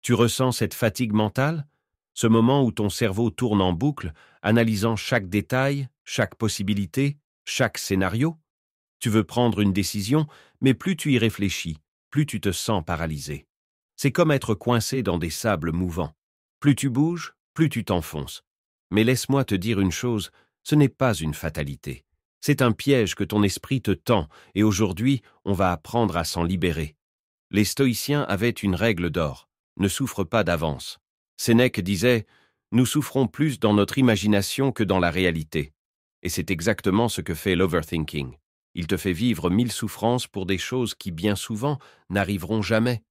Tu ressens cette fatigue mentale? Ce moment où ton cerveau tourne en boucle, analysant chaque détail, chaque possibilité, chaque scénario? Tu veux prendre une décision, mais plus tu y réfléchis, plus tu te sens paralysé. C'est comme être coincé dans des sables mouvants. Plus tu bouges, plus tu t'enfonces. Mais laisse-moi te dire une chose, ce n'est pas une fatalité. C'est un piège que ton esprit te tend, et aujourd'hui, on va apprendre à s'en libérer. Les stoïciens avaient une règle d'or, ne souffre pas d'avance. Sénèque disait « Nous souffrons plus dans notre imagination que dans la réalité ». Et c'est exactement ce que fait l'overthinking. Il te fait vivre 1000 souffrances pour des choses qui, bien souvent, n'arriveront jamais.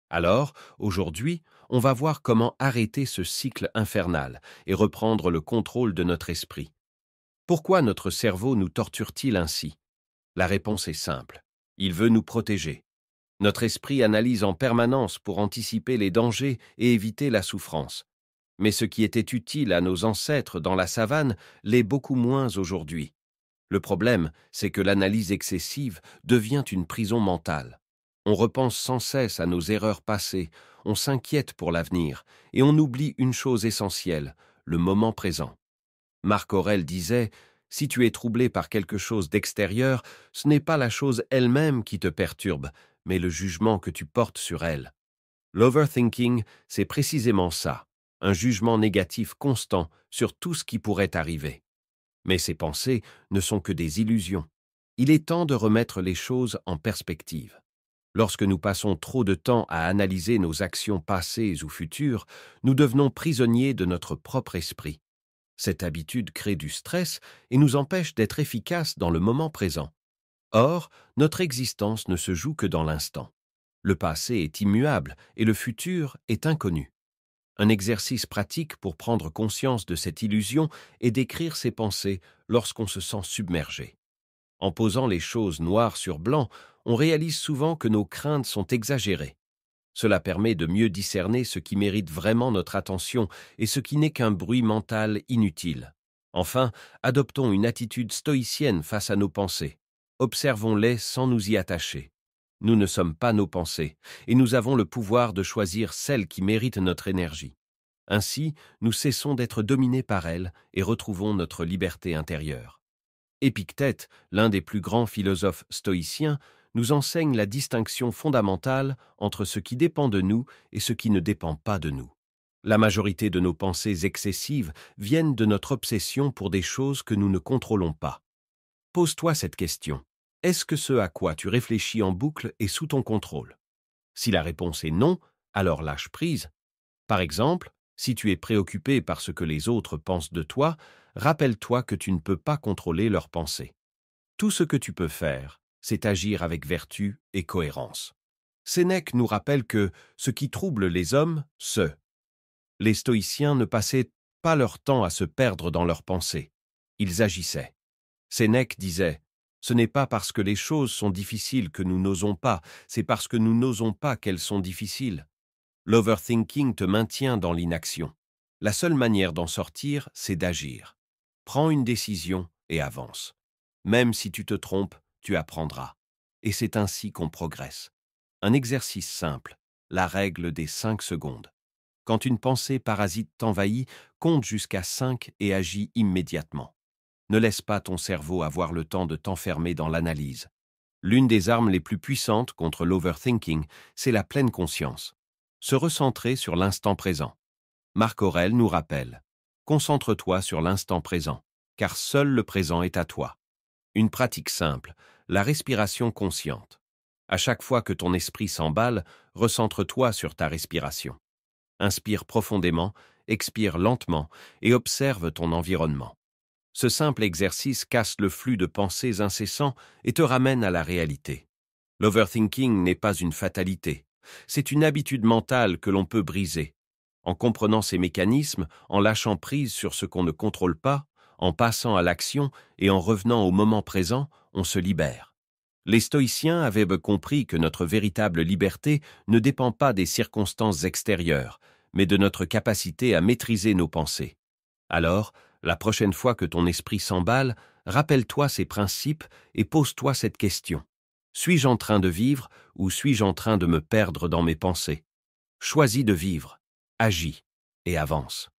Alors, aujourd'hui, on va voir comment arrêter ce cycle infernal et reprendre le contrôle de notre esprit. Pourquoi notre cerveau nous torture-t-il ainsi? La réponse est simple. Il veut nous protéger. Notre esprit analyse en permanence pour anticiper les dangers et éviter la souffrance. Mais ce qui était utile à nos ancêtres dans la savane l'est beaucoup moins aujourd'hui. Le problème, c'est que l'analyse excessive devient une prison mentale. On repense sans cesse à nos erreurs passées, on s'inquiète pour l'avenir, et on oublie une chose essentielle, le moment présent. Marc Aurèle disait « Si tu es troublé par quelque chose d'extérieur, ce n'est pas la chose elle-même qui te perturbe, mais le jugement que tu portes sur elle. » L'overthinking, c'est précisément ça, un jugement négatif constant sur tout ce qui pourrait arriver. Mais ces pensées ne sont que des illusions. Il est temps de remettre les choses en perspective. Lorsque nous passons trop de temps à analyser nos actions passées ou futures, nous devenons prisonniers de notre propre esprit. Cette habitude crée du stress et nous empêche d'être efficaces dans le moment présent. Or, notre existence ne se joue que dans l'instant. Le passé est immuable et le futur est inconnu. Un exercice pratique pour prendre conscience de cette illusion est d'écrire ses pensées lorsqu'on se sent submergé. En posant les choses noir sur blanc, on réalise souvent que nos craintes sont exagérées. Cela permet de mieux discerner ce qui mérite vraiment notre attention et ce qui n'est qu'un bruit mental inutile. Enfin, adoptons une attitude stoïcienne face à nos pensées. Observons-les sans nous y attacher. Nous ne sommes pas nos pensées, et nous avons le pouvoir de choisir celles qui méritent notre énergie. Ainsi, nous cessons d'être dominés par elles et retrouvons notre liberté intérieure. Épictète, l'un des plus grands philosophes stoïciens, nous enseigne la distinction fondamentale entre ce qui dépend de nous et ce qui ne dépend pas de nous. La majorité de nos pensées excessives viennent de notre obsession pour des choses que nous ne contrôlons pas. Pose-toi cette question. Est-ce que ce à quoi tu réfléchis en boucle est sous ton contrôle? Si la réponse est non, alors lâche prise. Par exemple, si tu es préoccupé par ce que les autres pensent de toi, rappelle-toi que tu ne peux pas contrôler leurs pensées. Tout ce que tu peux faire, c'est agir avec vertu et cohérence. Sénèque nous rappelle que ce qui trouble les hommes, les stoïciens ne passaient pas leur temps à se perdre dans leurs pensées. Ils agissaient. Sénèque disait « Ce n'est pas parce que les choses sont difficiles que nous n'osons pas, c'est parce que nous n'osons pas qu'elles sont difficiles. » L'overthinking te maintient dans l'inaction. La seule manière d'en sortir, c'est d'agir. Prends une décision et avance. Même si tu te trompes, tu apprendras. Et c'est ainsi qu'on progresse. Un exercice simple, la règle des 5 secondes. Quand une pensée parasite t'envahit, compte jusqu'à 5 et agis immédiatement. Ne laisse pas ton cerveau avoir le temps de t'enfermer dans l'analyse. L'une des armes les plus puissantes contre l'overthinking, c'est la pleine conscience. Se recentrer sur l'instant présent. Marc Aurèle nous rappelle « Concentre-toi sur l'instant présent, car seul le présent est à toi. » Une pratique simple, la respiration consciente. À chaque fois que ton esprit s'emballe, recentre-toi sur ta respiration. Inspire profondément, expire lentement et observe ton environnement. Ce simple exercice casse le flux de pensées incessants et te ramène à la réalité. L'overthinking n'est pas une fatalité, c'est une habitude mentale que l'on peut briser. En comprenant ces mécanismes, en lâchant prise sur ce qu'on ne contrôle pas, en passant à l'action et en revenant au moment présent, on se libère. Les stoïciens avaient compris que notre véritable liberté ne dépend pas des circonstances extérieures, mais de notre capacité à maîtriser nos pensées. Alors, la prochaine fois que ton esprit s'emballe, rappelle-toi ces principes et pose-toi cette question. Suis-je en train de vivre ou suis-je en train de me perdre dans mes pensées? choisis de vivre, agis et avance.